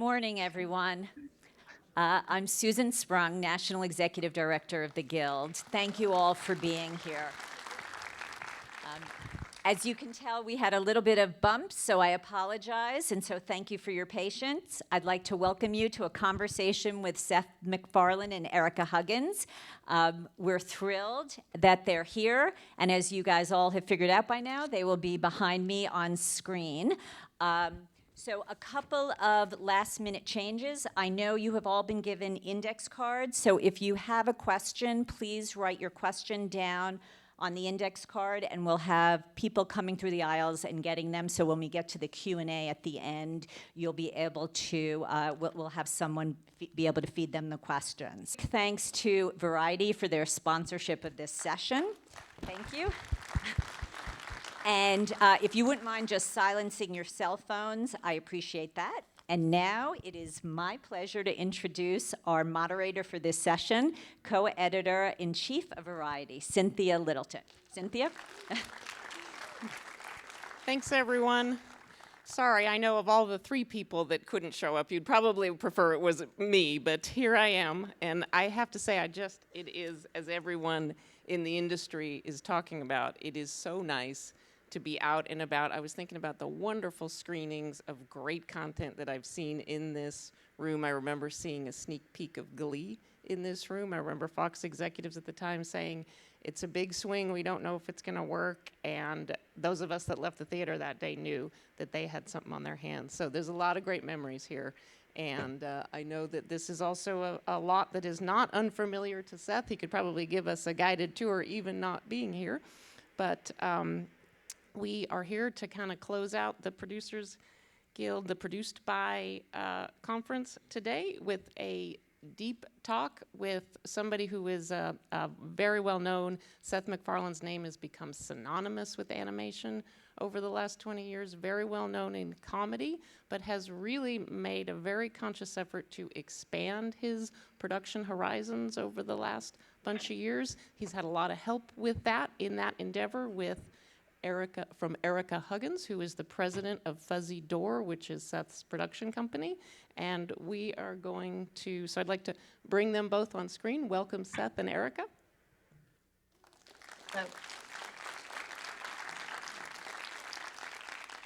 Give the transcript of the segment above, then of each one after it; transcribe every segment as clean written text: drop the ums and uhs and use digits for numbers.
Morning, everyone. I'm Susan Sprung, National Executive Director of the Guild. Thank you all for being here. As you can tell, we had a little bit of bumps, so I apologize, and so thank you for your patience. I'd like to welcome you to a conversation with Seth MacFarlane and Erica Huggins. We're thrilled that they're here, and as you guys all have figured out by now, they will be behind me on screen. So a couple of last-minute changes. I know you have all been given index cards, so if you have a question, please write your question down on the index card, and we'll have people coming through the aisles and getting them, so when we get to the Q&A at the end, you'll be able to, we'll have someone be able to feed them the questions. Thanks to Variety for their sponsorship of this session. Thank you. And if you wouldn't mind just silencing your cell phones, I appreciate that. And now it is my pleasure to introduce our moderator for this session, co-editor-in-chief of Variety, Cynthia Littleton. Cynthia? Thanks, everyone. Sorry, I know of all the 3 people that couldn't show up, you'd probably prefer it was me, but here I am. And I have to say, it is, as everyone in the industry is talking about, it is so nice to be out and about. I was thinking about the wonderful screenings of great content that I've seen in this room. I remember seeing a sneak peek of Glee in this room. I remember Fox executives at the time saying, it's a big swing, we don't know if it's gonna work, and those of us that left the theater that day knew that they had something on their hands. So there's a lot of great memories here, and I know that this is also a lot that is not unfamiliar to Seth. He could probably give us a guided tour even not being here, but we are here to kind of close out the Producers Guild, the Produced By conference today with a deep talk with somebody who is very well known. Seth MacFarlane's name has become synonymous with animation over the last 20 years, very well known in comedy, but has really made a very conscious effort to expand his production horizons over the last bunch of years. He's had a lot of help with that, in that endeavor, with Erica Huggins, who is the president of Fuzzy Door, which is Seth's production company. And we are going to, so I'd like to bring them both on screen. Welcome, Seth and Erica.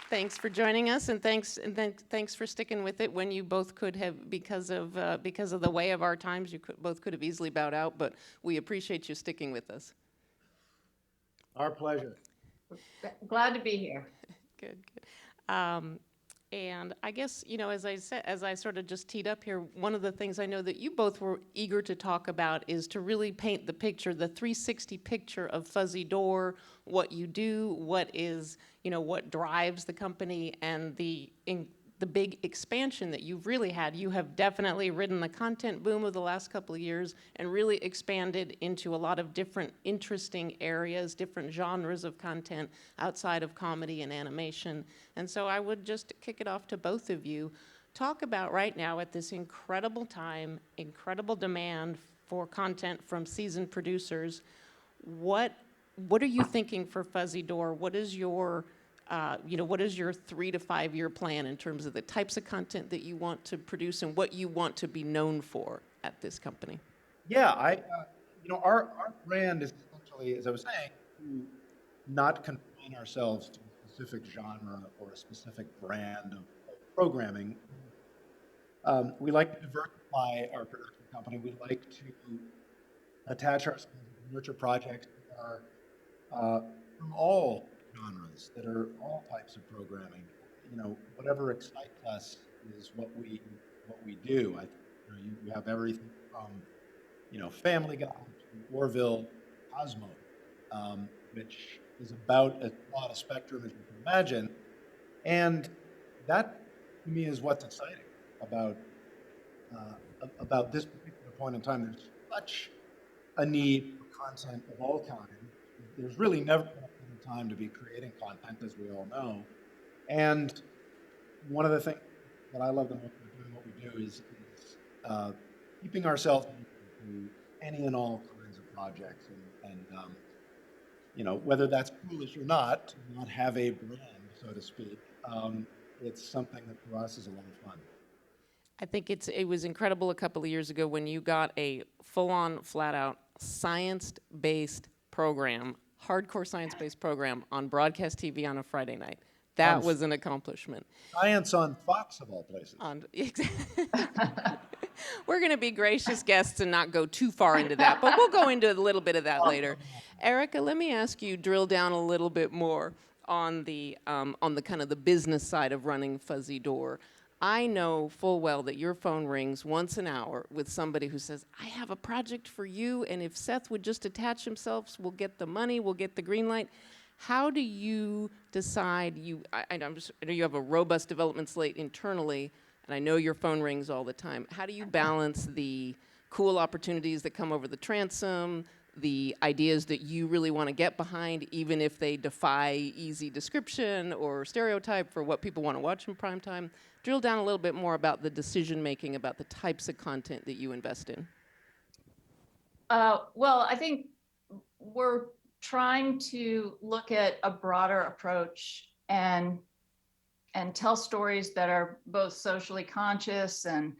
Thanks for joining us, and thanks for sticking with it when you both could have, because of the way of our times, you both could have easily bowed out, but we appreciate you sticking with us. Our pleasure. Glad to be here. Good. And I guess, you know, as I said, as I sort of just teed up here, one of the things I know that you both were eager to talk about is to really paint the picture, the 360 picture of Fuzzy Door, what you do, what is, you know, what drives the company, and the big expansion that you've really had. You have definitely ridden the content boom of the last couple of years and really expanded into a lot of different interesting areas, different genres of content outside of comedy and animation. And so I would just kick it off to both of you. Talk about right now, at this incredible time, incredible demand for content from seasoned producers, what are you thinking for Fuzzy Door? What is your what is your 3 to 5 year plan in terms of the types of content that you want to produce and what you want to be known for at this company? Yeah, our brand is essentially, as I was saying, to not confine ourselves to a specific genre or a specific brand of programming. We like to diversify our production company. We like to attach ourselves to nurture projects that are from all genres, that are all types of programming. You know, whatever excites us is what we do. You have everything from, you know, Family Guy to Orville, Cosmo, which is about as broad a spectrum as you can imagine. And that, to me, is what's exciting about this particular point in time. There's such a need for content of all kinds. There's really never time to be creating content, as we all know. And one of the things that I love the most about doing what we do is keeping ourselves into any and all kinds of projects. And you know, whether that's foolish or not, to not have a brand, so to speak, it's something that for us is a lot of fun. I think it was incredible a couple of years ago when you got a full-on, flat-out, science-based program, hardcore science-based program on broadcast TV on a Friday night. That On was an accomplishment. Science on Fox, of all places. We're going to be gracious guests and not go too far into that, but we'll go into a little bit of that later. Erica, let me ask you, drill down a little bit more on the kind of the business side of running Fuzzy Door. I know full well that your phone rings once an hour with somebody who says, I have a project for you, and if Seth would just attach himself, we'll get the money, we'll get the green light. How do you decide, I know you have a robust development slate internally, and I know your phone rings all the time. How do you balance the cool opportunities that come over the transom, the ideas that you really want to get behind, even if they defy easy description or stereotype for what people want to watch in prime time? Drill down a little bit more about the decision-making, about the types of content that you invest in. Well, I think we're trying to look at a broader approach and tell stories that are both socially conscious and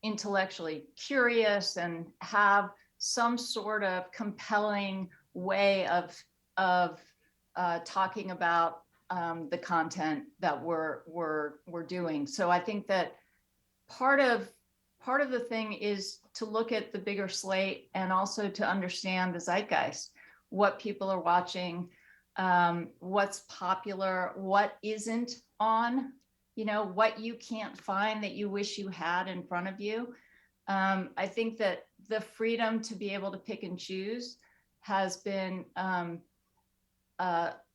intellectually curious and have some sort of compelling way of talking about the content that we're doing. So I think that part of the thing is to look at the bigger slate and also to understand the zeitgeist, what people are watching, what's popular, what isn't on, what you can't find that you wish you had in front of you. I think that the freedom to be able to pick and choose has been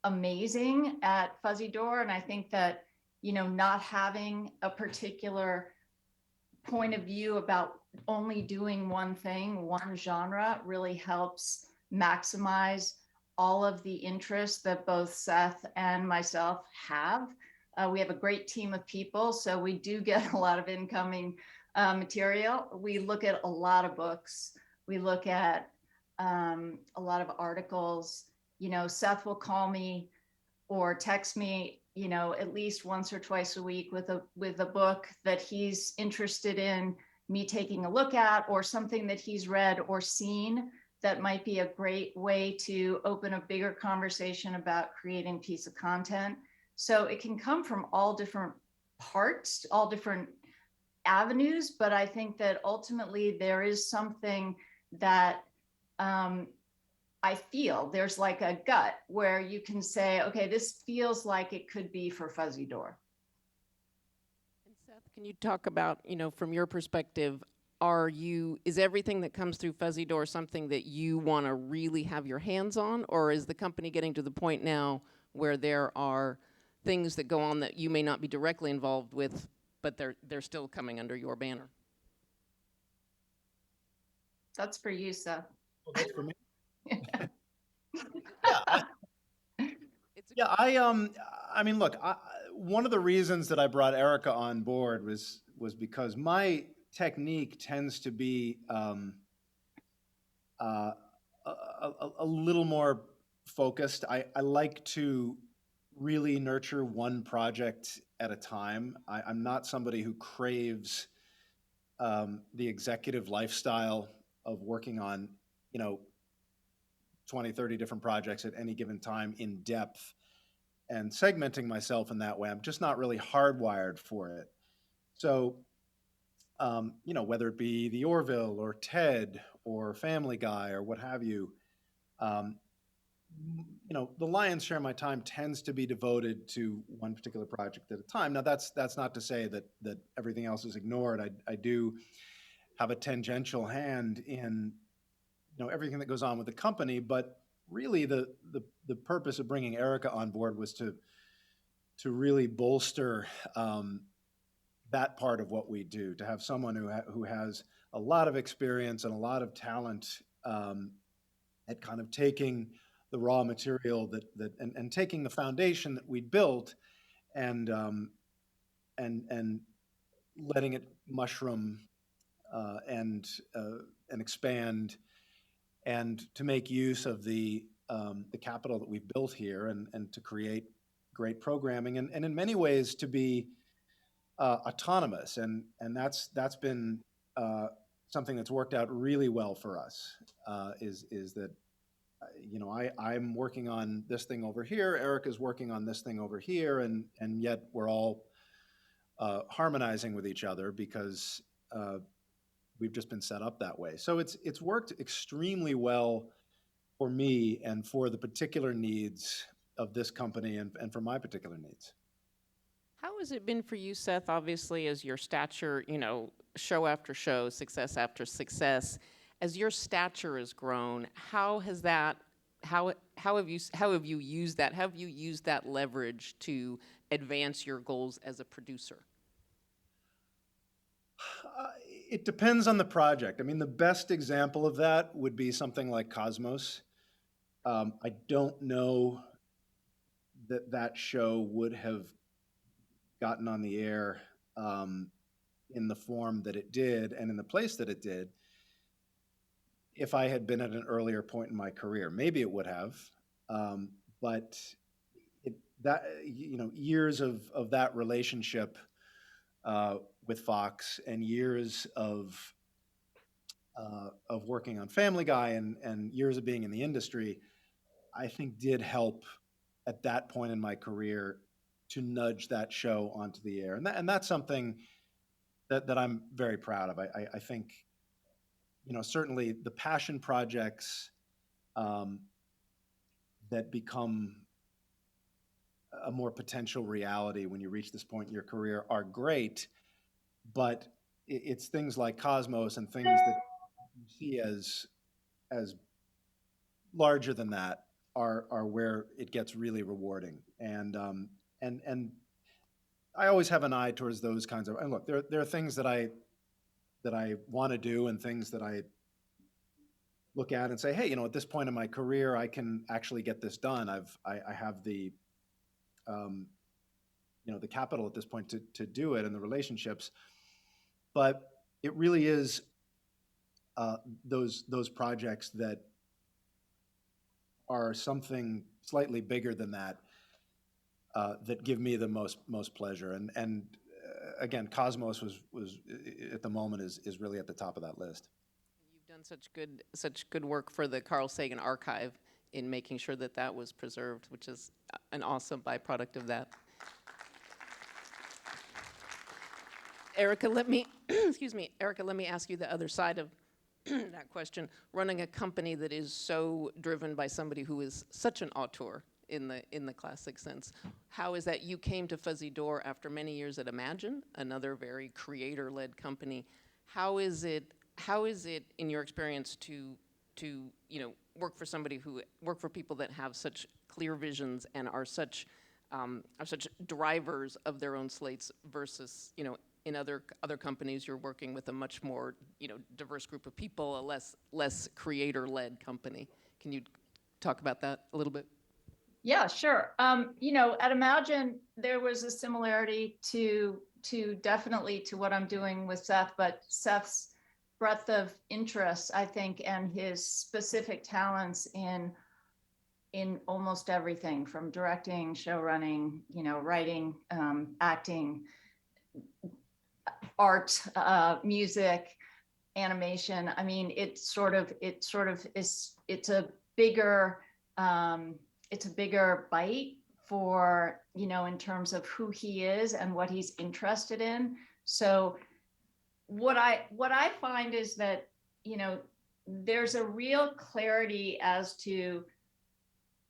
amazing at Fuzzy Door. And I think that, not having a particular point of view about only doing one thing, one genre, really helps maximize all of the interests that both Seth and myself have. We have a great team of people, so we do get a lot of incoming material. We look at a lot of books. We look at a lot of articles. Seth will call me or text me, at least once or twice a week with a book that he's interested in me taking a look at, or something that he's read or seen that might be a great way to open a bigger conversation about creating a piece of content. So it can come from all different parts, all different avenues, but I think that ultimately there is something that I feel there's like a gut where you can say, okay, this feels like it could be for Fuzzy Door. And Seth, can you talk about, from your perspective, is everything that comes through Fuzzy Door something that you want to really have your hands on, or is the company getting to the point now where there are things that go on that you may not be directly involved with, but they're still coming under your banner? That's for you, Seth. Well, that's for me. Yeah, I mean, look, one of the reasons that I brought Erica on board was because my technique tends to be a little more focused. I like to really nurture one project at a time. I'm not somebody who craves the executive lifestyle of working on, 20, 30 different projects at any given time in depth and segmenting myself in that way. I'm just not really hardwired for it. So, whether it be the Orville or Ted or Family Guy or what have you, the lion's share of my time tends to be devoted to one particular project at a time. Now, that's not to say that everything else is ignored. I do have a tangential hand in everything that goes on with the company, but really the purpose of bringing Erica on board was to really bolster that part of what we do, to have someone who has a lot of experience and a lot of talent at kind of taking the raw material and taking the foundation that we built and letting it mushroom and expand, and to make use of the capital that we've built here and to create great programming and in many ways to be autonomous, and that's been something that's worked out really well for us. Is that I'm working on this thing over here, Erica's working on this thing over here, and yet we're all harmonizing with each other because we've just been set up that way. So it's worked extremely well for me and for the particular needs of this company and for my particular needs. How has it been for you, Seth, obviously, as your stature, show after show, success after success, as your stature has grown, how have you used that? How have you used that leverage to advance your goals as a producer? It depends on the project. I mean, the best example of that would be something like Cosmos. I don't know that show would have gotten on the air in the form that it did and in the place that it did if I had been at an earlier point in my career. Maybe it would have, but years of that relationship with Fox and years of working on Family Guy and years of being in the industry, I think did help at that point in my career to nudge that show onto the air. And that's something that I'm very proud of. I think, certainly the passion projects that become a more potential reality when you reach this point in your career are great, but it's things like Cosmos and things that you see as larger than that are where it gets really rewarding. And I always have an eye towards those kinds of. And look, there are things that I want to do and things that I look at and say, hey, at this point in my career, I can actually get this done. I have the the capital at this point to do it and the relationships. But it really is those projects that are something slightly bigger than that that give me the most pleasure. And again, Cosmos was at the moment is really at the top of that list. You've done such good work for the Carl Sagan archive in making sure that was preserved, which is an awesome byproduct of that. Erica, let me Erica, let me ask you the other side of that question. Running a company that is so driven by somebody who is such an auteur in the classic sense, how is that you came to Fuzzy Door after many years at Imagine, another very creator-led company? How is it in your experience to work for people that have such clear visions and are such drivers of their own slates versus in other companies you're working with a much more diverse group of people, a less creator-led company? Can you talk about that a little bit? Yeah, sure. At Imagine, there was a similarity to definitely to what I'm doing with Seth, but Seth's breadth of interests, I think, and his specific talents in almost everything from directing, show running, writing, acting, art, music, animation. I mean, it's a bigger bite for, in terms of who he is and what he's interested in. So what I find is that, there's a real clarity as to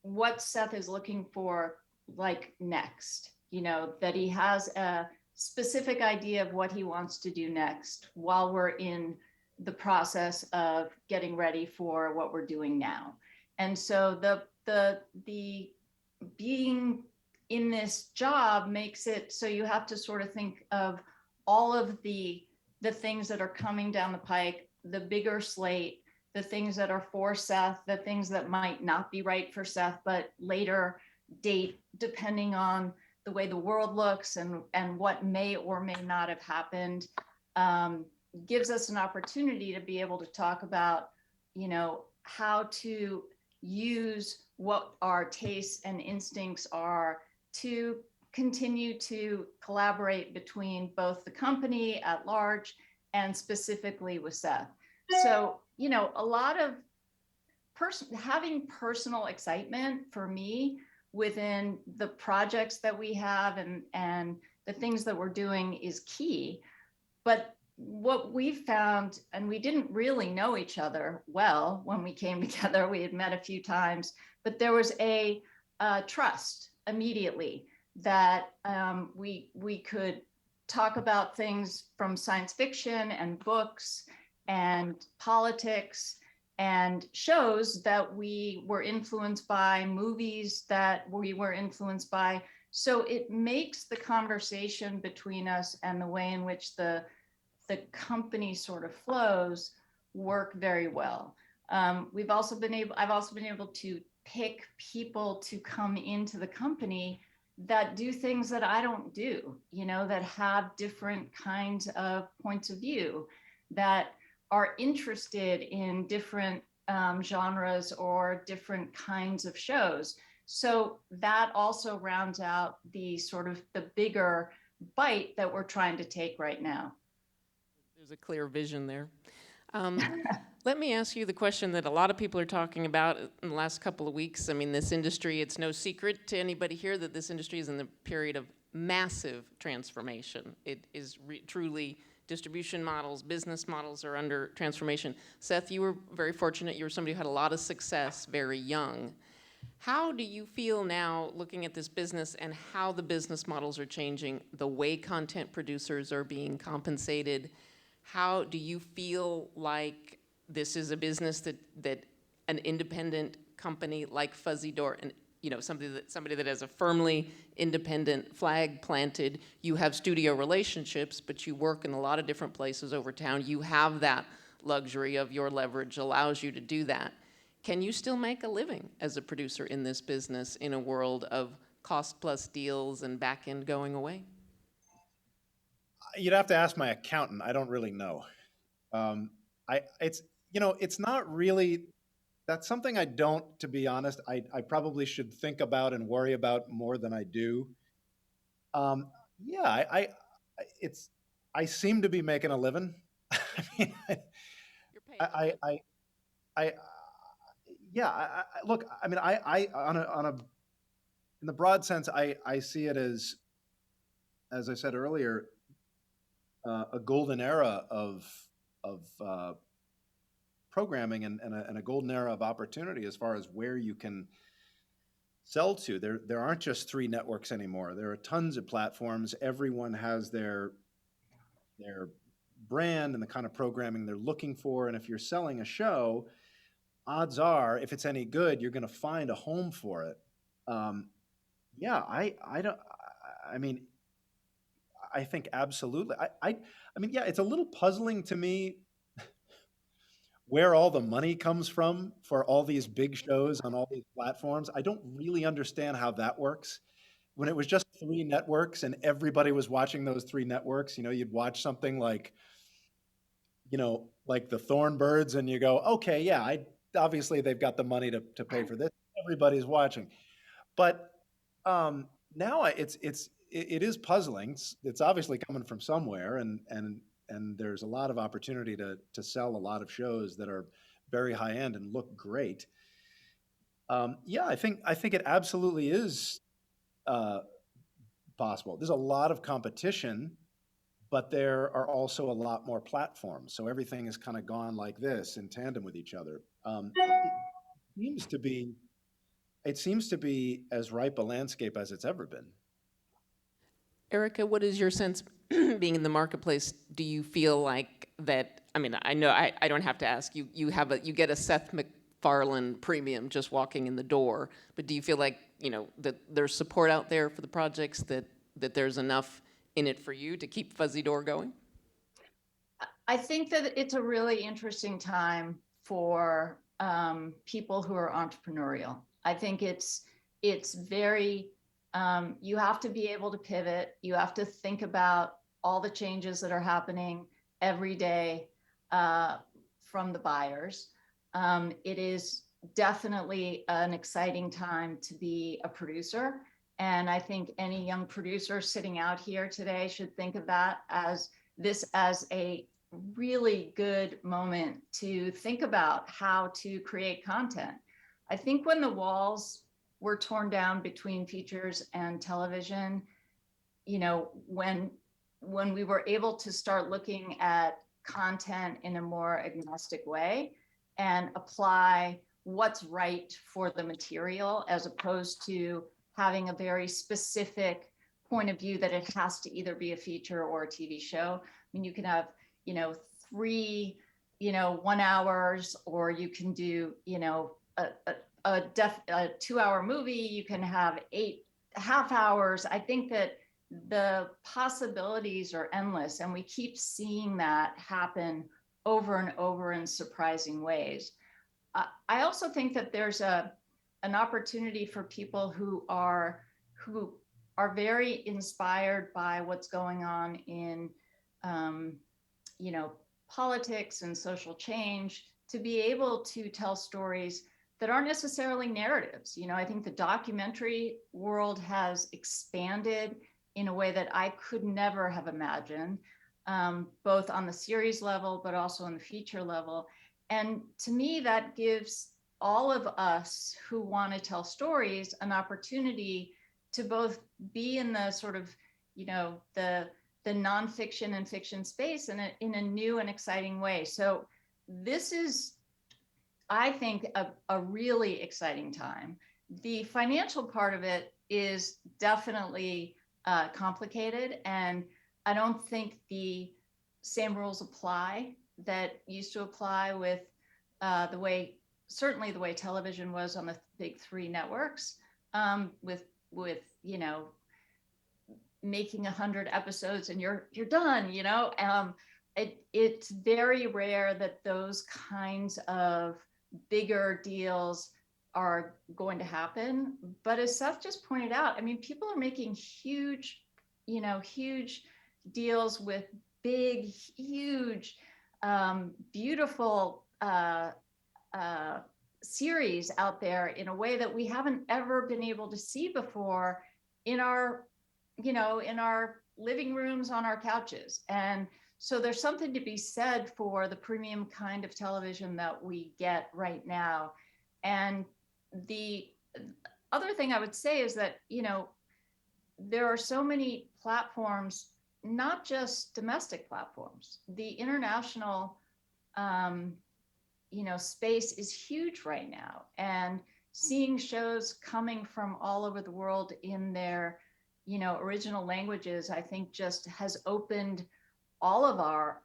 what Seth is looking for, like next, that he has a specific idea of what he wants to do next while we're in the process of getting ready for what we're doing now. And so the being in this job makes it so you have to sort of think of all of the things that are coming down the pike, the bigger slate, the things that are for Seth, the things that might not be right for Seth, but later date, depending on the way the world looks and what may or may not have happened, gives us an opportunity to be able to talk about, how to use what our tastes and instincts are to continue to collaborate between both the company at large and specifically with Seth. So, you know, a lot of having personal excitement for me within the projects that we have and the things that we're doing is key. But what we found, and we didn't really know each other well when we came together, we had met a few times, but there was a trust immediately that we could talk about things from science fiction and books and politics and shows that we were influenced by, movies that we were influenced by. So it makes the conversation between us and the way in which the company sort of flows work very well. I've also been able to pick people to come into the company that do things that I don't do, you know, that have different kinds of points of view, that are interested in different genres or different kinds of shows. So that also rounds out the sort of the bigger bite that we're trying to take right now. There's a clear vision there. Let me ask you the question that a lot of people are talking about in the last couple of weeks. I mean, this industry, it's no secret to anybody here that this industry is in the period of massive transformation. It is truly distribution models, business models are under transformation. Seth, you were very fortunate. You were somebody who had a lot of success very young. How do you feel now looking at this business and how the business models are changing, the way content producers are being compensated? How do you feel like this is a business that an independent company like Fuzzy Door, and you know, somebody that has a firmly independent flag planted, you have studio relationships, but you work in a lot of different places over town. You have that luxury of your leverage allows you to do that. Can you still make a living as a producer in this business in a world of cost plus deals and back end going away? You'd have to ask my accountant. I don't really know. It's not really, that's something I don't, to be honest, I probably should think about and worry about more than I do. Yeah, I seem to be making a living. I mean, You're paid. I yeah, look, I mean, in the broad sense, I see it as I said earlier, a golden era of programming and a golden era of opportunity as far as where you can sell to. There aren't just 3 networks anymore. There are tons of platforms. Everyone has their brand and the kind of programming they're looking for. And if you're selling a show, odds are, if it's any good, you're going to find a home for it. Yeah, I don't. I mean, I think absolutely. I mean, yeah, it's a little puzzling to me where all the money comes from for all these big shows on all these platforms. I don't really understand how that works. When it was just 3 networks and everybody was watching those 3 networks, you know, you'd watch something like, you know, like the Thornbirds and you go, okay, yeah, obviously they've got the money to pay for this. Everybody's watching. But now it is puzzling. It's obviously coming from somewhere, and there's a lot of opportunity to sell a lot of shows that are very high end and look great. Yeah, I think it absolutely is possible. There's a lot of competition, but there are also a lot more platforms. So everything has kind of gone like this in tandem with each other. It seems to be as ripe a landscape as it's ever been. Erica, what is your sense being in the marketplace? Do you feel like that? I mean, I know I don't have to ask you. You get a Seth MacFarlane premium just walking in the door. But do you feel like, you know, that there's support out there for the projects, that there's enough in it for you to keep Fuzzy Door going? I think that it's a really interesting time for people who are entrepreneurial. I think it's very, you have to be able to pivot. You have to think about all the changes that are happening every day from the buyers. It is definitely an exciting time to be a producer. And I think any young producer sitting out here today should think of that as a really good moment to think about how to create content. I think when the walls were torn down between features and television, you know, when we were able to start looking at content in a more agnostic way and apply what's right for the material as opposed to having a very specific point of view that it has to either be a feature or a TV show. I mean, you can have, you know, 3, 1 hours, or you can do, a 2-hour movie. You can have 8 half hours. I think that the possibilities are endless, and we keep seeing that happen over and over in surprising ways. I also think that there's an opportunity for people who are very inspired by what's going on in politics and social change to be able to tell stories that aren't necessarily narratives. I think the documentary world has expanded in a way that I could never have imagined, both on the series level, but also on the feature level. And to me, that gives all of us who want to tell stories an opportunity to both be in the sort of, the nonfiction and fiction space in a new and exciting way. So this is, I think, a really exciting time. The financial part of it is definitely complicated, and I don't think the same rules apply that used to apply with certainly the way television was on the big 3 networks, with making 100 episodes and you're done. It's very rare that those kinds of bigger deals are going to happen. But as Seth just pointed out, I mean, people are making huge deals with big, huge, beautiful series out there in a way that we haven't ever been able to see before in our living rooms, on our couches. And so there's something to be said for the premium kind of television that we get right now. And the other thing I would say is that, there are so many platforms, not just domestic platforms. The international, space is huge right now. And seeing shows coming from all over the world in their, original languages, I think just has opened all of our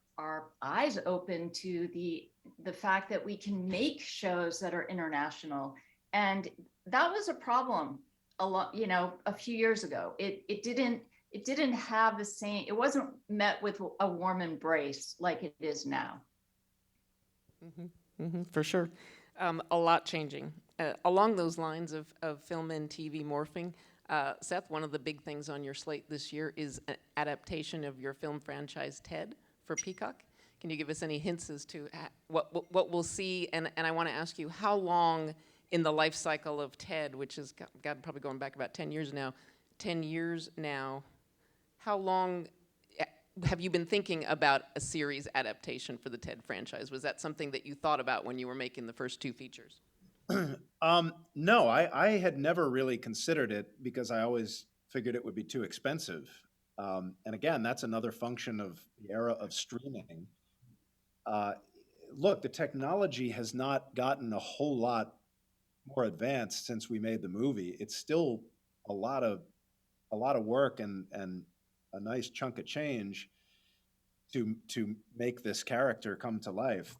eyes open to the fact that we can make shows that are international. And that was a problem a few years ago. It didn't have the same, it wasn't met with a warm embrace like it is now. For sure. A lot changing. Along those lines of film and TV morphing, Seth, one of the big things on your slate this year is an adaptation of your film franchise Ted for Peacock. Can you give us any hints as to what we'll see? And I want to ask you, how long in the life cycle of Ted, which has got probably going back about 10 years now, how long have you been thinking about a series adaptation for the Ted franchise? Was that something that you thought about when you were making the first 2 features? No, I had never really considered it because I always figured it would be too expensive. And again, that's another function of the era of streaming. Look, the technology has not gotten a whole lot more advanced since we made the movie. It's still a lot of work and a nice chunk of change to make this character come to life.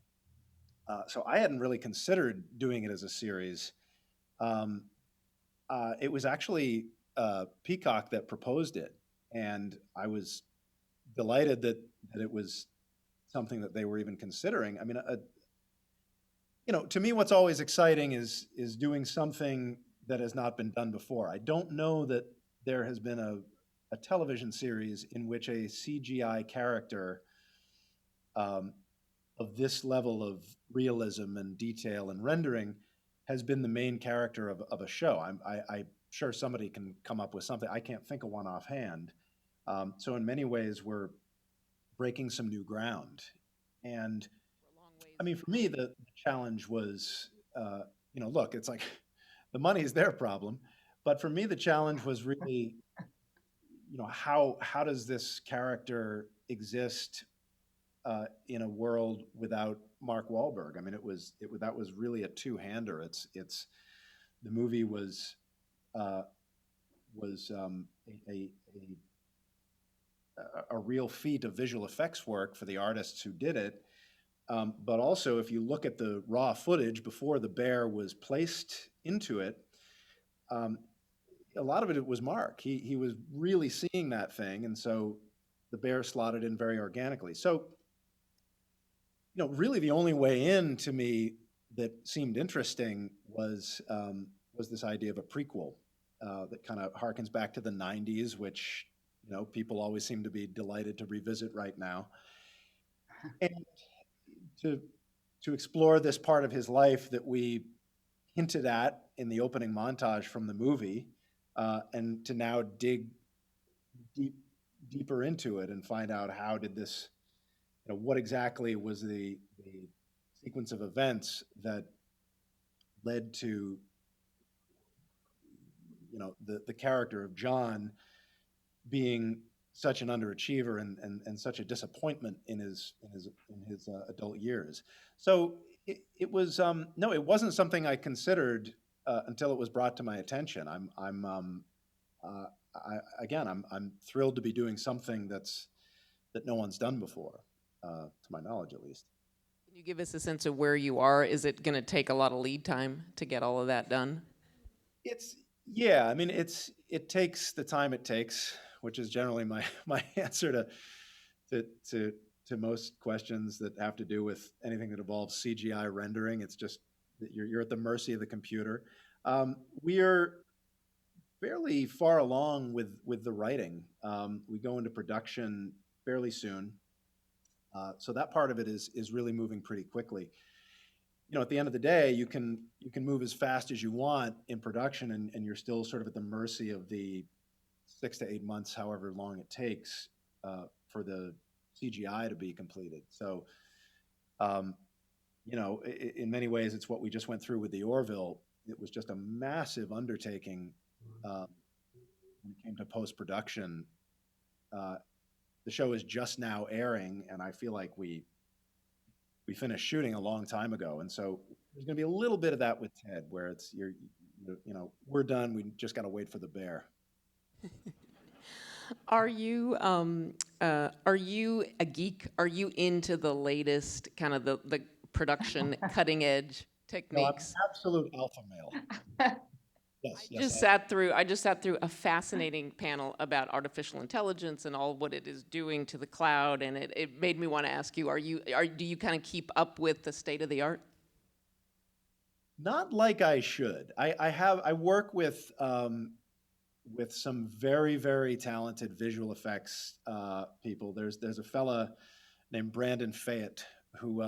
So I hadn't really considered doing it as a series. It was actually Peacock that proposed it, and I was delighted that it was something that they were even considering. I mean, to me, what's always exciting is doing something that has not been done before. I don't know that there has been a television series in which a CGI character of this level of realism and detail and rendering has been the main character of a show. sure somebody can come up with something. I can't think of one offhand. So in many ways, we're breaking some new ground. And I mean, for me, the challenge was, look, it's like the money is their problem. But for me, the challenge was really, how does this character exist in a world without Mark Wahlberg? I mean, that was really a two-hander. It's the movie was a real feat of visual effects work for the artists who did it. But also, if you look at the raw footage before the bear was placed into it, a lot of it was Mark. He was really seeing that thing, and so the bear slotted in very organically. So, really the only way in to me that seemed interesting was this idea of a prequel that kind of harkens back to the '90s, which people always seem to be delighted to revisit right now, and to explore this part of his life that we hinted at in the opening montage from the movie, and to now dig deeper into it and find out how did this, what exactly was the sequence of events that led to the character of John being such an underachiever and such a disappointment in his adult years. So it was no, it wasn't something I considered until it was brought to my attention. I'm thrilled to be doing something that no one's done before, to my knowledge at least. Can you give us a sense of where you are? Is it going to take a lot of lead time to get all of that done? Yeah, I mean, it takes the time it takes, which is generally my answer to most questions that have to do with anything that involves CGI rendering. It's just that you're at the mercy of the computer. We are fairly far along with the writing. We go into production fairly soon, so that part of it is really moving pretty quickly. At the end of the day, you can move as fast as you want in production, and you're still sort of at the mercy of the 6 to 8 months, however long it takes for the CGI to be completed. So, in many ways, it's what we just went through with the Orville. It was just a massive undertaking when it came to post-production. The show is just now airing, and I feel like we finished shooting a long time ago, and so there's going to be a little bit of that with Ted, where it's we're done. We just got to wait for the bear. Are you a geek? Are you into the latest kind of the production cutting edge No, I'm techniques? absolute alpha male. Yes, I just sat through a fascinating panel about artificial intelligence and all what it is doing to the cloud, and it made me want to ask you: do you kind of keep up with the state of the art? Not like I should. I work with some very, very talented visual effects people. There's a fella named Brandon Fayette who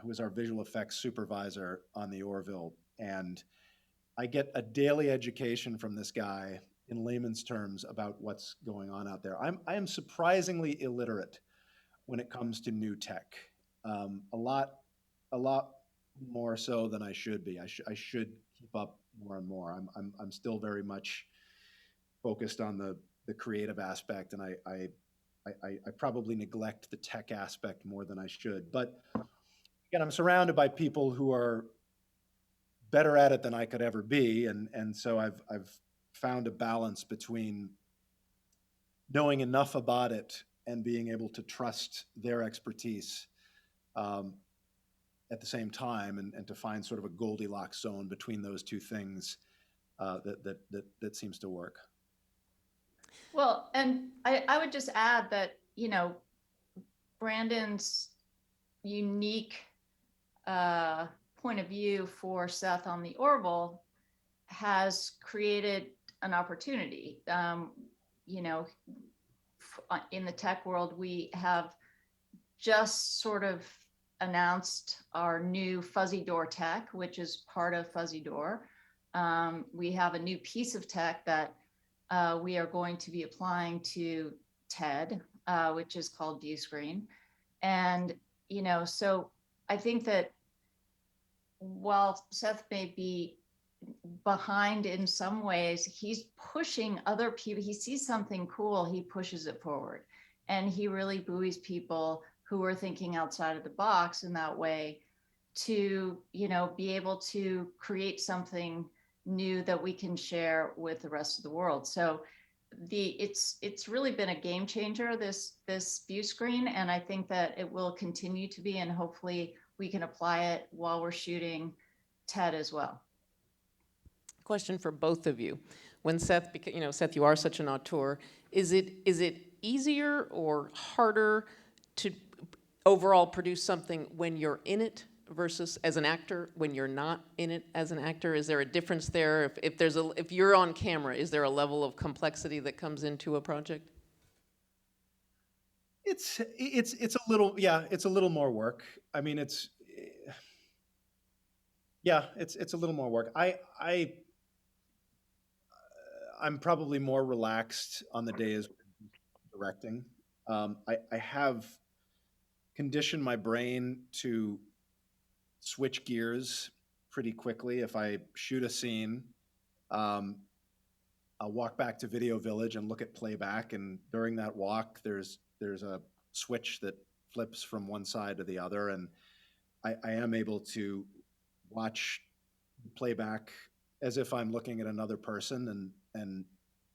is our visual effects supervisor on the Orville, and I get a daily education from this guy in layman's terms about what's going on out there. I am surprisingly illiterate when it comes to new tech. A lot more so than I should be. I should keep up more and more. I'm still very much focused on the creative aspect, and I probably neglect the tech aspect more than I should. But again, I'm surrounded by people who are better at it than I could ever be, and so I've found a balance between knowing enough about it and being able to trust their expertise at the same time, and to find sort of a Goldilocks zone between those two things that seems to work. Well, and I would just add that, Brandon's unique point of view for Seth on the Orville has created an opportunity. In the tech world, we have just sort of announced our new fuzzy door tech, which is part of Fuzzy Door. We have a new piece of tech that we are going to be applying to TED, which is called View Screen. And, so I think that while Seth may be behind in some ways, he's pushing other people. He sees something cool, he pushes it forward. And he really buoys people who are thinking outside of the box in that way to, be able to create something new that we can share with the rest of the world. So it's really been a game changer, this view screen, and I think that it will continue to be, and hopefully we can apply it while we're shooting TED as well. Question for both of you. When Seth, Seth, you are such an auteur, is it easier or harder to overall produce something when you're in it versus as an actor when you're not in it as an actor? Is there a difference there? If you're on camera, is there a level of complexity that comes into a project? It's a little, yeah, it's a little more work. I mean, it's a little more work. I'm probably more relaxed on the days directing. I have conditioned my brain to switch gears pretty quickly. If I shoot a scene, I'll walk back to Video Village and look at playback, and during that walk, there's a switch that flips from one side to the other, and I am able to watch playback as if I'm looking at another person and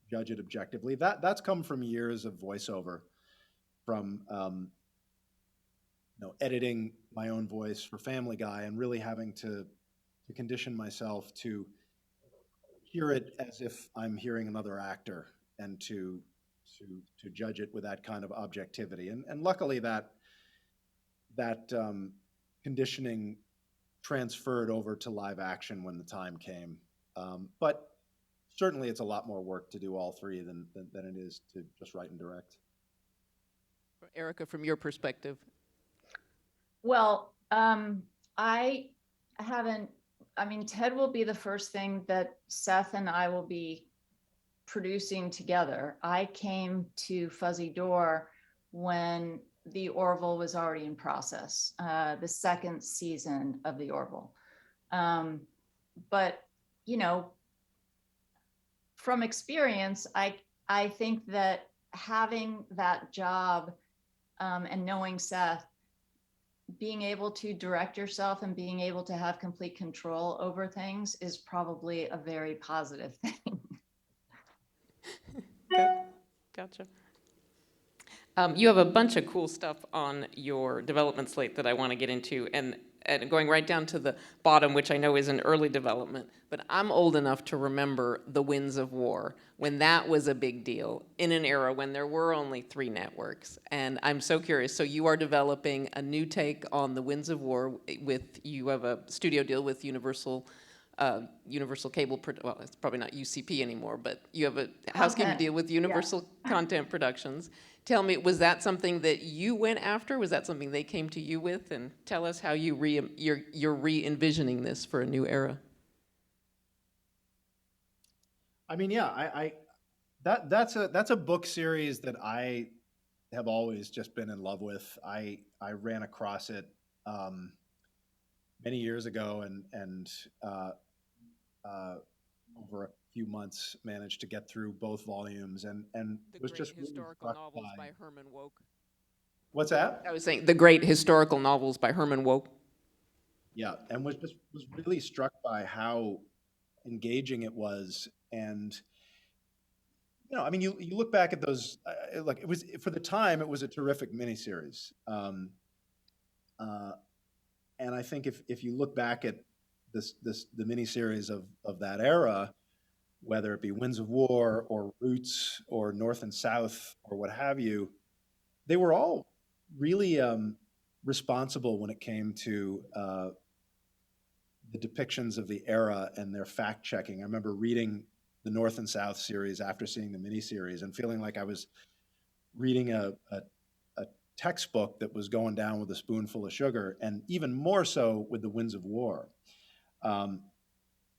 judge it objectively. That's come from years of voiceover, from editing my own voice for Family Guy, and really having to condition myself to hear it as if I'm hearing another actor, and to judge it with that kind of objectivity. And luckily that conditioning transferred over to live action when the time came. But certainly it's a lot more work to do all three than it is to just write and direct. Erica, from your perspective. Well, TED will be the first thing that Seth and I will be producing together. I came to Fuzzy Door when the Orville was already in process, the second season of the Orville. But, from experience, I think that having that job and knowing Seth, being able to direct yourself and being able to have complete control over things is probably a very positive thing. Gotcha. You have a bunch of cool stuff on your development slate that I want to get into, and going right down to the bottom, which I know is in early development, but I'm old enough to remember The Winds of War, when that was a big deal in an era when there were only 3 networks. And I'm so curious, so you are developing a new take on The Winds of War you have a studio deal with Universal Cable, well, it's probably not UCP anymore, but you have a housekeeping deal with Universal Content Productions. Tell me, was that something that you went after? Was that something they came to you with? And tell us how you're re-envisioning this for a new era. I mean, yeah, that's a book series that I have always just been in love with. I ran across it many years ago, and over a few months managed to get through both volumes, and was just really historical novels by Herman Wouk. What's that? I was saying the great historical novels by Herman Wouk. Yeah, and was really struck by how engaging it was. And I mean, you look back at those, like, it was, for the time, it was a terrific miniseries. And I think if you look back at the miniseries of that era, whether it be Winds of War or Roots or North and South or what have you, they were all really responsible when it came to the depictions of the era and their fact checking. I remember reading the North and South series after seeing the miniseries and feeling like I was reading a textbook that was going down with a spoonful of sugar, and even more so with the Winds of War.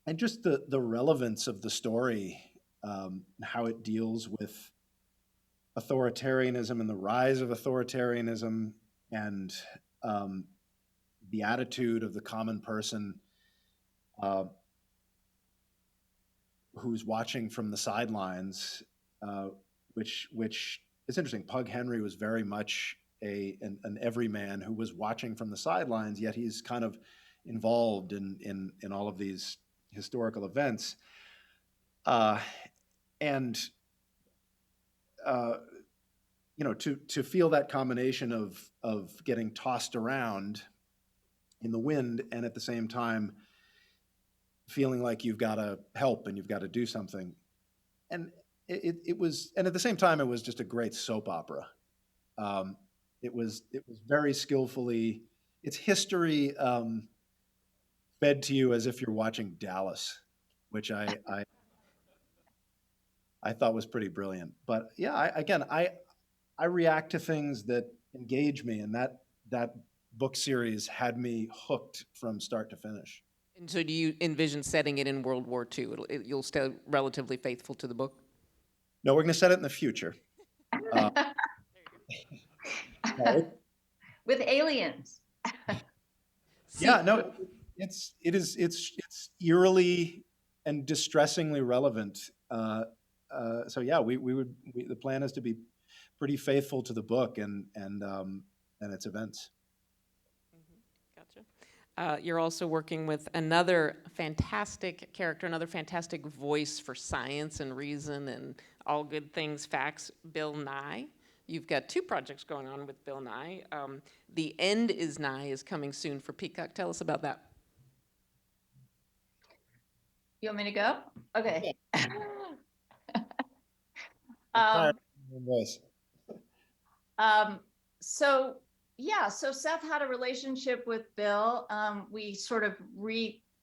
and just the relevance of the story, how it deals with authoritarianism and the rise of authoritarianism, and um, the attitude of the common person uh, who's watching from the sidelines, uh, which is interesting. Pug Henry was very much an everyman who was watching from the sidelines, yet he's kind of involved in all of these historical events, uh, and uh, to feel that combination of getting tossed around in the wind and at the same time feeling like you've got to help and you've got to do something. And it was, and at the same time, it was just a great soap opera. Um, it was very skillfully, it's history fed to you as if you're watching Dallas, which I thought was pretty brilliant. But yeah, I react to things that engage me, and that book series had me hooked from start to finish. And so do you envision setting it in World War II? You'll stay relatively faithful to the book? No, we're going to set it in the future. Uh, no, With aliens. yeah, no, it's eerily and distressingly relevant. So yeah, the plan is to be pretty faithful to the book and its events. Gotcha. You're also working with another fantastic character, another fantastic voice for science and reason and all good things, facts, Bill Nye. You've got two projects going on with Bill Nye. The End is Nigh is coming soon for Peacock. Tell us about that. You want me to go? Okay. I'm tired of your voice. So yeah, so Seth had a relationship with Bill. We sort of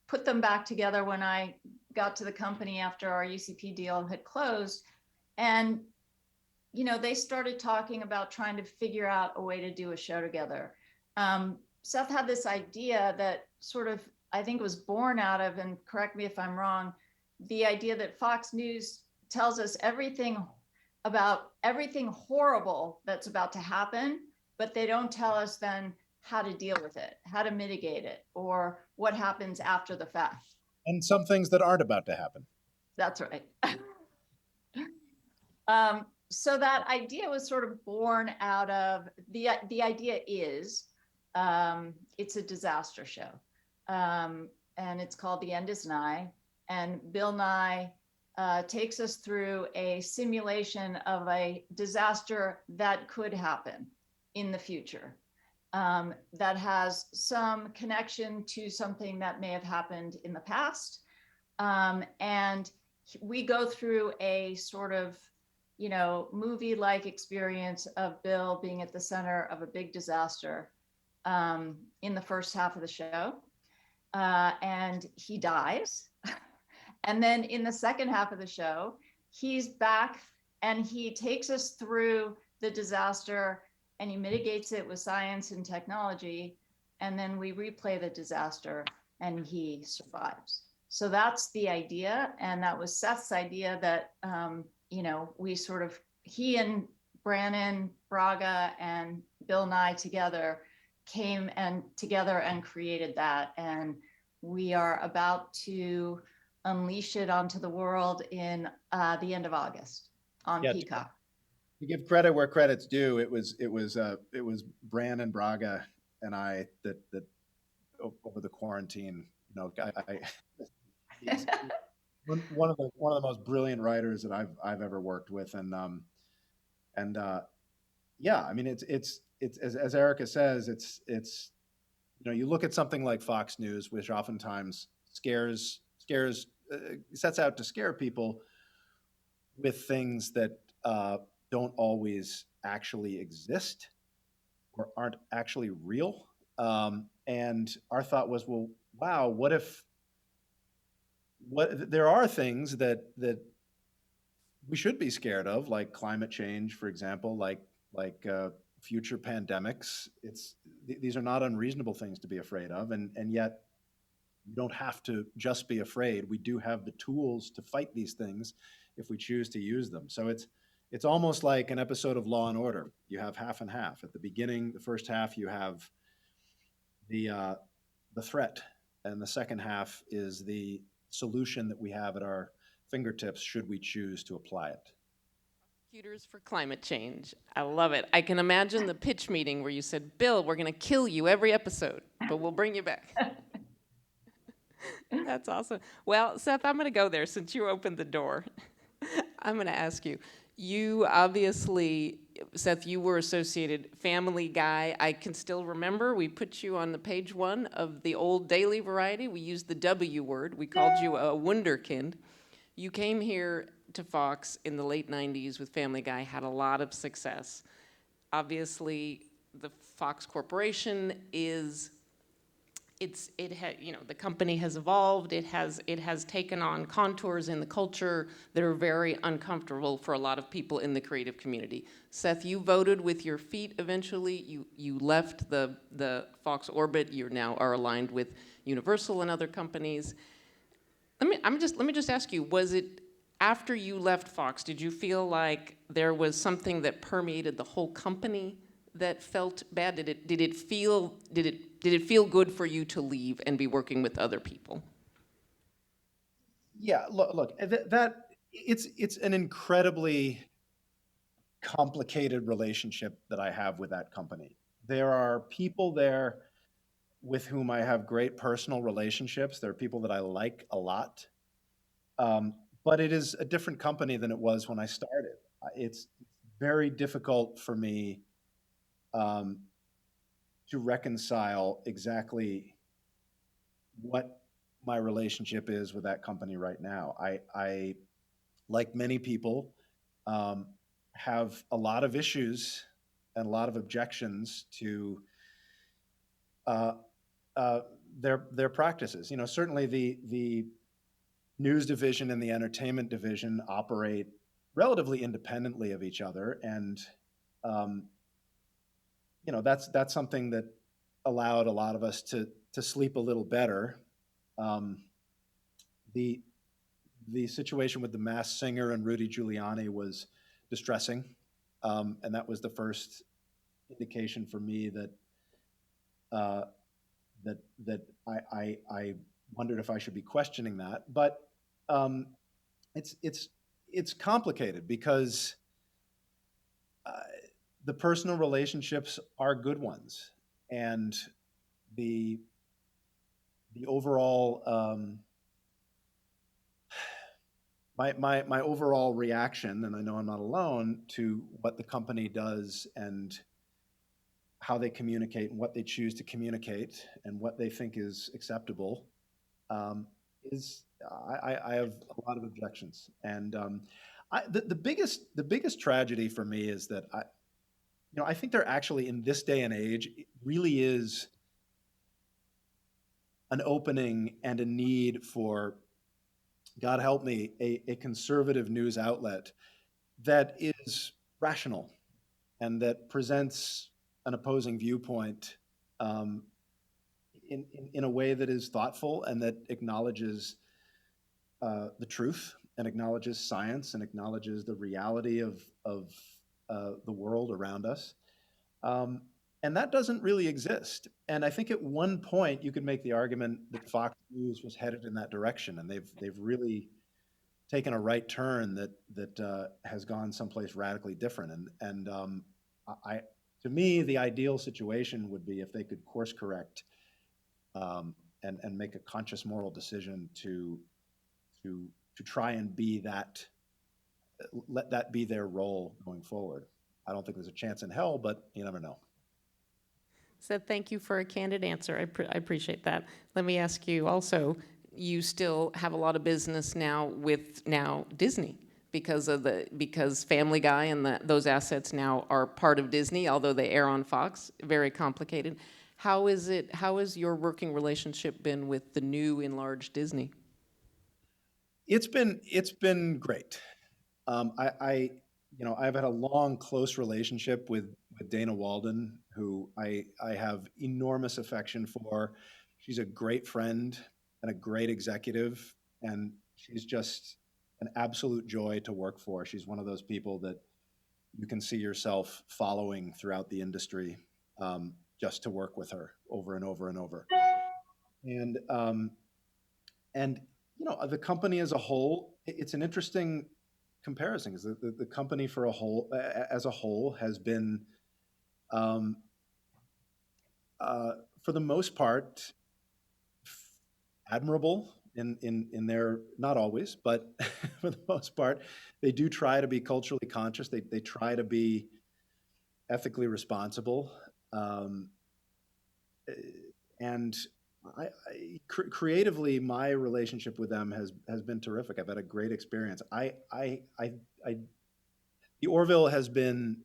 put them back together when I got to the company after our UCP deal had closed. And, they started talking about trying to figure out a way to do a show together. Seth had this idea that sort of, I think, was born out of, and correct me if I'm wrong, the idea that Fox News tells us everything about everything horrible that's about to happen, but they don't tell us then how to deal with it, how to mitigate it, or what happens after the fact. And some things that aren't about to happen. That's right. So that idea was sort of born out of the idea is it's a disaster show, and it's called The End is Nigh, and Bill Nye takes us through a simulation of a disaster that could happen in the future, that has some connection to something that may have happened in the past. And we go through a sort of, movie-like experience of Bill being at the center of a big disaster in the first half of the show. And he dies. And then in the second half of the show, he's back and he takes us through the disaster and he mitigates it with science and technology. And then we replay the disaster and he survives. So that's the idea. And that was Seth's idea that, we sort of, he and Brannon Braga and Bill Nye together came and together and created that. And we are about to unleash it onto the world in the end of August on Peacock. To give credit where credit's due, it was Bran and Braga and I that over the quarantine, he's one of the most brilliant writers that I've ever worked with, and yeah, I mean it's as Erica says, it's you look at something like Fox News, which oftentimes sets out to scare people with things that don't always actually exist or aren't actually real. And our thought was, well, wow, there are things that we should be scared of, like climate change, for example, like future pandemics. These are not unreasonable things to be afraid of, and yet You don't have to just be afraid. We do have the tools to fight these things if we choose to use them. So it's almost like an episode of Law and Order. You have half and half. At the beginning, the first half, you have the uh, the threat, and the second half is the solution that we have at our fingertips should we choose to apply it. Computers for climate change. I love it. I can imagine the pitch meeting where you said, Bill, we're going to kill you every episode, but we'll bring you back. That's awesome. Well, Seth, I'm going to go there since you opened the door. I'm going to ask you. You obviously, Seth, you were associated Family Guy. I can still remember we put you on the page 1 of the old daily variety. We used the W word. We called you a wunderkind. You came here to Fox in the late 90s with Family Guy, had a lot of success. Obviously, the Fox Corporation is the company has evolved. It has taken on contours in the culture that are very uncomfortable for a lot of people in the creative community. Seth, you voted with your feet eventually. You left the Fox orbit. You now are aligned with Universal and other companies. Let me just ask you, was it after you left Fox, did you feel like there was something that permeated the whole company that felt bad? Did it feel good for you to leave and be working with other people? Yeah, look, it's an incredibly complicated relationship that I have with that company. There are people there with whom I have great personal relationships. There are people that I like a lot. But it is a different company than it was when I started. It's very difficult for me to reconcile exactly what my relationship is with that company right now. I like many people, have a lot of issues and a lot of objections to uh, uh, their practices. Certainly the news division and the entertainment division operate relatively independently of each other, and um, that's something that allowed a lot of us to sleep a little better. Um, the the situation with the Masked Singer and Rudy Giuliani was distressing, and that was the first indication for me that uh, I wondered if I should be questioning that. But um, it's it's it's complicated because uh, the personal relationships are good ones, and the the overall my overall reaction, and I know I'm not alone, to what the company does and how they communicate and what they choose to communicate and what they think is acceptable, um, is I have a lot of objections. And the biggest tragedy for me is that I think there actually in this day and age it really is an opening and a need for, God help me, a conservative news outlet that is rational and that presents an opposing viewpoint, um, in a way that is thoughtful and that acknowledges the truth and acknowledges science and acknowledges the reality of the world around us. Um, and that doesn't really exist. And I think at one point you could make the argument that Fox News was headed in that direction, and they've really taken a right turn that has gone someplace radically different. And I, to me, the ideal situation would be if they could course correct, and make a conscious moral decision to to try and be that, let that be their role going forward. I don't think there's a chance in hell, but you never know. Seth, thank you for a candid answer. I appreciate that. Let me ask you also, you still have a lot of business now with Disney because Family Guy and those assets now are part of Disney, although they air on Fox. Very complicated. How has your working relationship been with the new enlarged Disney? It's been great. I've had a long, close relationship with Dana Walden, who I have enormous affection for. She's a great friend. and a great executive, and she's just an absolute joy to work for. She's one of those people that you can see yourself following throughout the industry, just to work with her over and over and over. And the company as a whole, it's an interesting comparison because the company as a whole has been, um, for the most part, admirable in their, not always, but for the most part, they do try to be culturally conscious. They try to be ethically responsible, and creatively, my relationship with them has been terrific. I've had a great experience. The Orville has been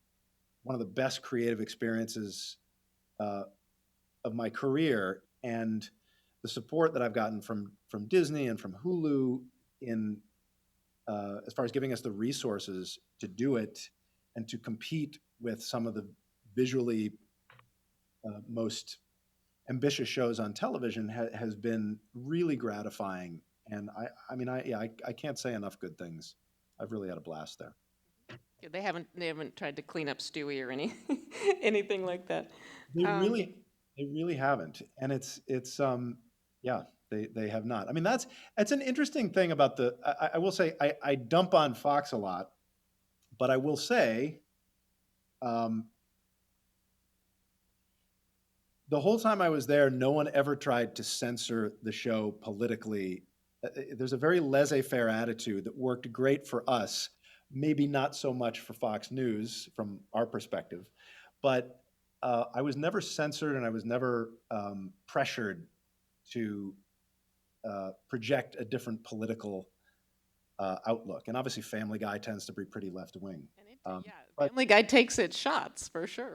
one of the best creative experiences of my career, and the support that I've gotten from Disney and from Hulu in as far as giving us the resources to do it and to compete with some of the visually most ambitious shows on television has been really gratifying. And I can't say enough good things. I've really had a blast there. They haven't tried to clean up Stewie or anything like that. They really haven't. And they have not. I mean, that's an interesting thing about I will say, I dump on Fox a lot, but I will say, the whole time I was there, no one ever tried to censor the show politically. There's a very laissez-faire attitude that worked great for us, maybe not so much for Fox News from our perspective, but I was never censored and I was never pressured to project a different political outlook. And obviously Family Guy tends to be pretty left-wing. Family Guy takes its shots, for sure.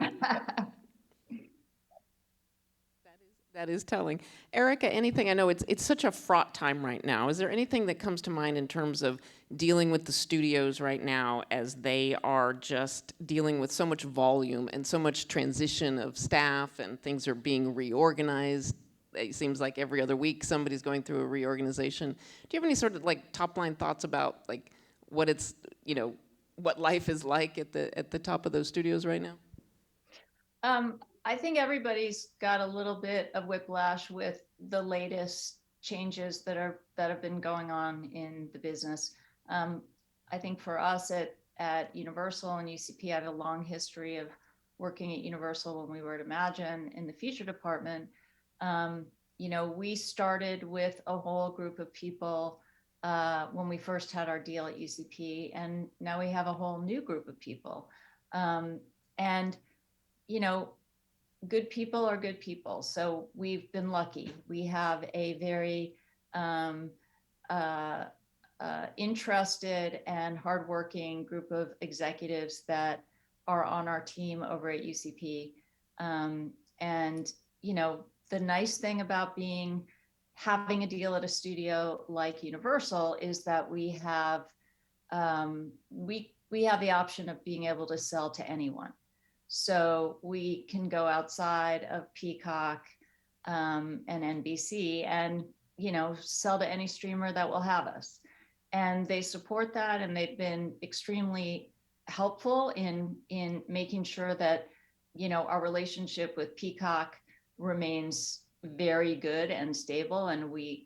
That is telling. Erica, anything, I know it's such a fraught time right now. Is there anything that comes to mind in terms of dealing with the studios right now as they are just dealing with so much volume and so much transition of staff and things are being reorganized? It seems like every other week somebody's going through a reorganization. Do you have any sort of like top line thoughts about like what it's, what life is like at the top of those studios right now? I think everybody's got a little bit of whiplash with the latest changes that have been going on in the business. I think for us at Universal and UCP, I have a long history of working at Universal when we were at Imagine in the feature department. We started with a whole group of people when we first had our deal at UCP, and now we have a whole new group of people. Good people are good people. So we've been lucky. We have a very interested and hardworking group of executives that are on our team over at UCP. The nice thing about having a deal at a studio like Universal is that we have the option of being able to sell to anyone. So we can go outside of Peacock and NBC and, sell to any streamer that will have us. And they support that, and they've been extremely helpful in making sure that, our relationship with Peacock remains very good and stable. And we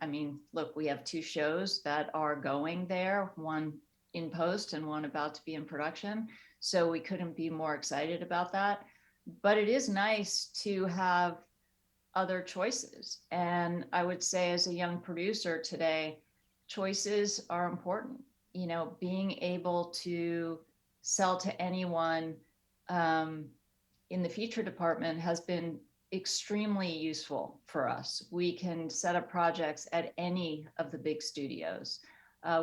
have 2 shows that are going there, one in post and one about to be in production. So we couldn't be more excited about that. But it is nice to have other choices. And I would say as a young producer today, choices are important. Being able to sell to anyone in the feature department has been extremely useful for us. We can set up projects at any of the big studios.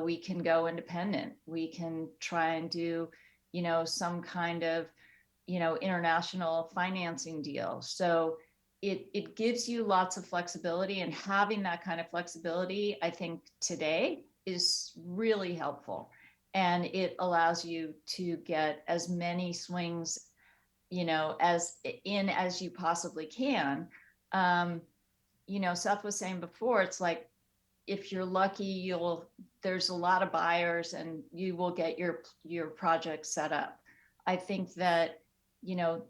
We can go independent. We can try and do some kind of, international financing deal. So it gives you lots of flexibility, and having that kind of flexibility, I think today is really helpful. And it allows you to get as many swings, as you possibly can. Seth was saying before, it's like, if you're lucky, there's a lot of buyers and you will get your project set up. I think that, you know,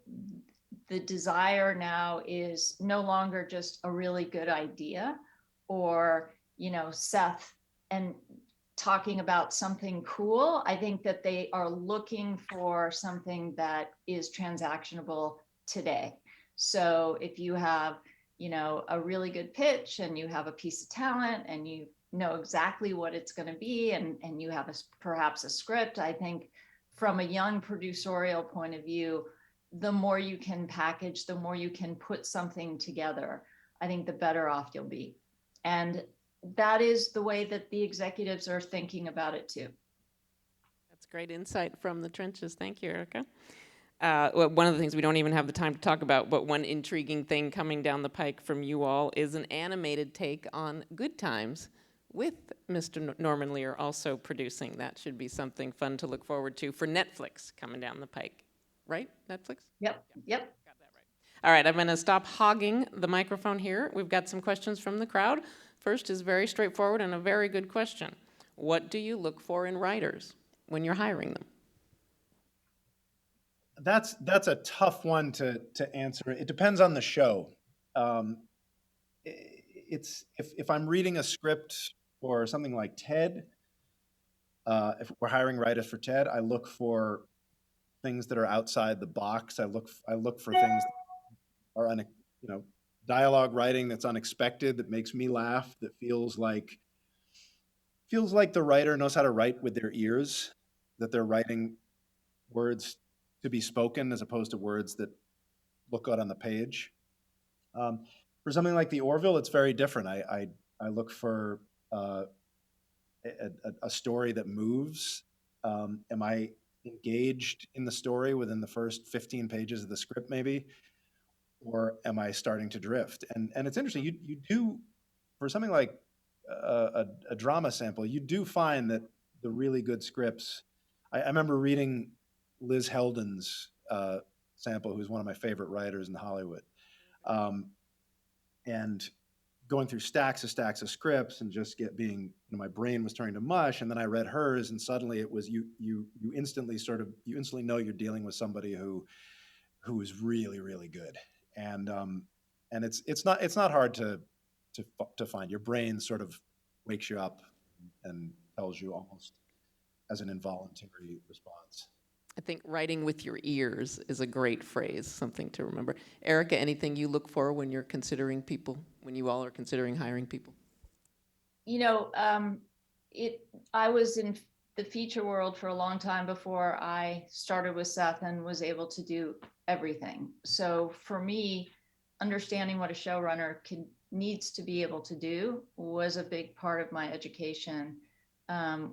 the desire now is no longer just a really good idea, or, you know, Seth and talking about something cool. I think that they are looking for something that is transactionable today. So if you have, you know, a really good pitch and you have a piece of talent and you know exactly what it's going to be, and you have perhaps a script, I think from a young producerial point of view, the more you can package, the more you can put something together, I think the better off you'll be. And that is the way that the executives are thinking about it too. That's great insight from the trenches. Thank you, Erica. Well, one of the things we don't even have the time to talk about, but one intriguing thing coming down the pike from you all is an animated take on Good Times with Mr. Norman Lear also producing. That should be something fun to look forward to for Netflix coming down the pike. Right, Netflix? Yep. Yep. Got that right. All right, I'm going to stop hogging the microphone here. We've got some questions from the crowd. First is very straightforward and a very good question. What do you look for in writers when you're hiring them? That's a tough one to answer. It depends on the show. It's if I'm reading a script for something like TED, if we're hiring writers for TED, I look for things that are outside the box. I look for things that are dialogue writing that's unexpected, that makes me laugh, that feels like the writer knows how to write with their ears, that they're writing words to be spoken as opposed to words that look good on the page. For something like the Orville, it's very different. I look for a story that moves. Am I engaged in the story within the first 15 pages of the script, maybe? Or am I starting to drift? And it's interesting. You do, for something like a drama sample, you do find that the really good scripts. I remember reading Liz Heldon's sample, who's one of my favorite writers in Hollywood, and going through stacks of scripts and just my brain was turning to mush. And then I read hers, and suddenly it was you instantly know you're dealing with somebody who is really, really good. And it's not hard to find. Your brain sort of wakes you up and tells you almost as an involuntary response. I think writing with your ears is a great phrase, something to remember. Erica, anything you look for when you're considering people, when you all are considering hiring people? You know, I was in the feature world for a long time before I started with Seth and was able to do everything. So for me, understanding what a showrunner needs to be able to do was a big part of my education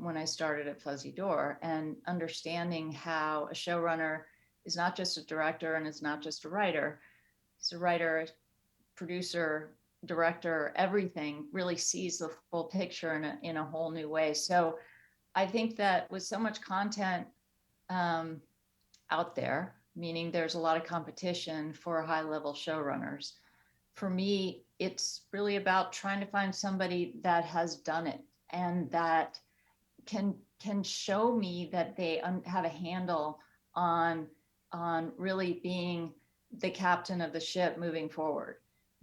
when I started at Fuzzy Door, and understanding how a showrunner is not just a director and it's not just a writer. He's a writer, producer, director, everything, really sees the full picture in a whole new way. So I think that with so much content out there, meaning there's a lot of competition for high-level showrunners, for me, it's really about trying to find somebody that has done it and that can show me that they have a handle on really being the captain of the ship moving forward,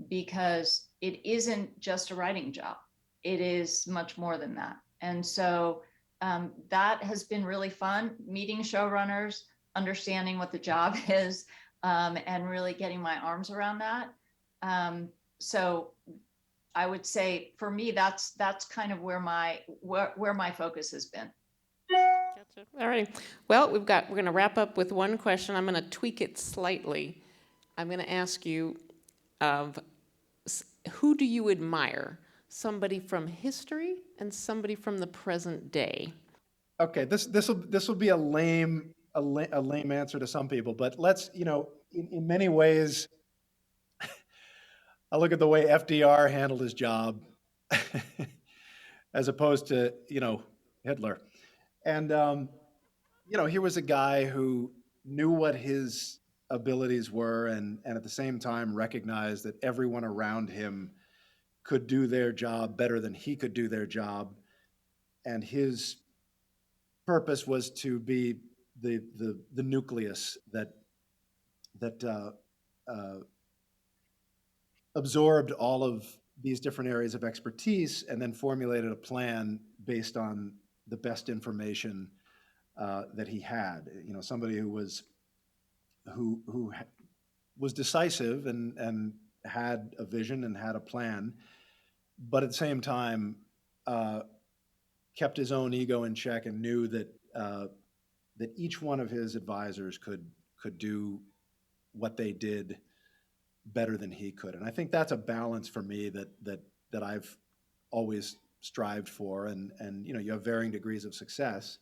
because it isn't just a writing job. It is much more than that. And so that has been really fun, meeting showrunners, understanding what the job is, and really getting my arms around that. So I would say for me, that's kind of where my focus has been. Gotcha. All right. Well, we're going to wrap up with one question. I'm going to tweak it slightly. I'm going to ask you, who do you admire? Somebody from history and somebody from the present day. Okay, this will be a lame answer to some people, but let's, in many ways, I look at the way FDR handled his job as opposed to, Hitler. And, here was a guy who knew what his abilities were and at the same time recognized that everyone around him could do their job better than he could do their job. And his purpose was to be the nucleus that absorbed all of these different areas of expertise and then formulated a plan based on the best information that he had. You know, somebody who was decisive and had a vision and had a plan, but at the same time kept his own ego in check and knew that that each one of his advisors could do what they did better than he could. And I think that's a balance for me that I've always strived for. And you know, you have varying degrees of success.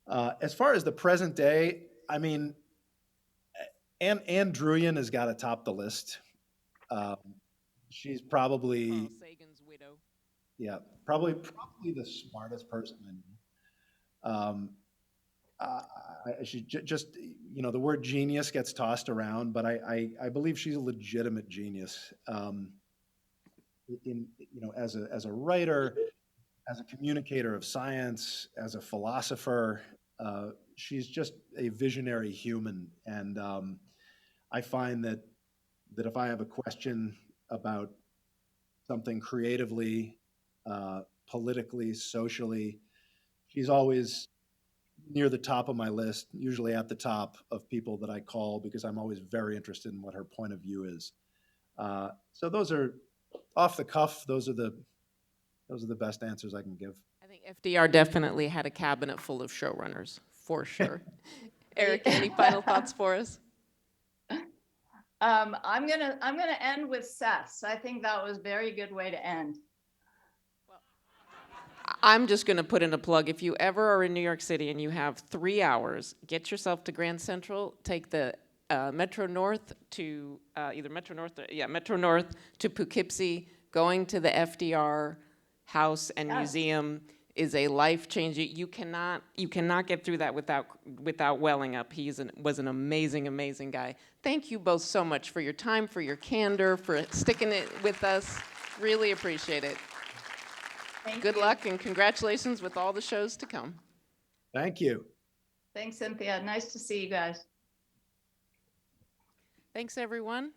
As far as the present day, I mean, Anne Druyan has got to top the list. She's probably Carl Sagan's widow. yeah, probably the smartest person I know. She just, you know, the word genius gets tossed around, but I believe she's a legitimate genius. You know, as a writer, as a communicator of science, as a philosopher, she's just a visionary human. And I find that if I have a question about something creatively, politically, socially, she's always near the top of my list, usually at the top of people that I call because I'm always very interested in what her point of view is. So those are off the cuff. Those are the best answers I can give. I think FDR definitely had a cabinet full of showrunners, for sure. Eric, any final thoughts for us? I'm gonna end with Seths. I think that was a very good way to end. I'm just going to put in a plug. If you ever are in New York City and you have 3 hours, get yourself to Grand Central, take the Metro North to Metro North to Poughkeepsie. Going to the FDR house and museum is a life-changing. You cannot get through that without welling up. He was an amazing, amazing guy. Thank you both so much for your time, for your candor, for sticking it with us. Really appreciate it. Good luck and congratulations with all the shows to come. Thank you. Thanks, Cynthia. Nice to see you guys. Thanks, everyone.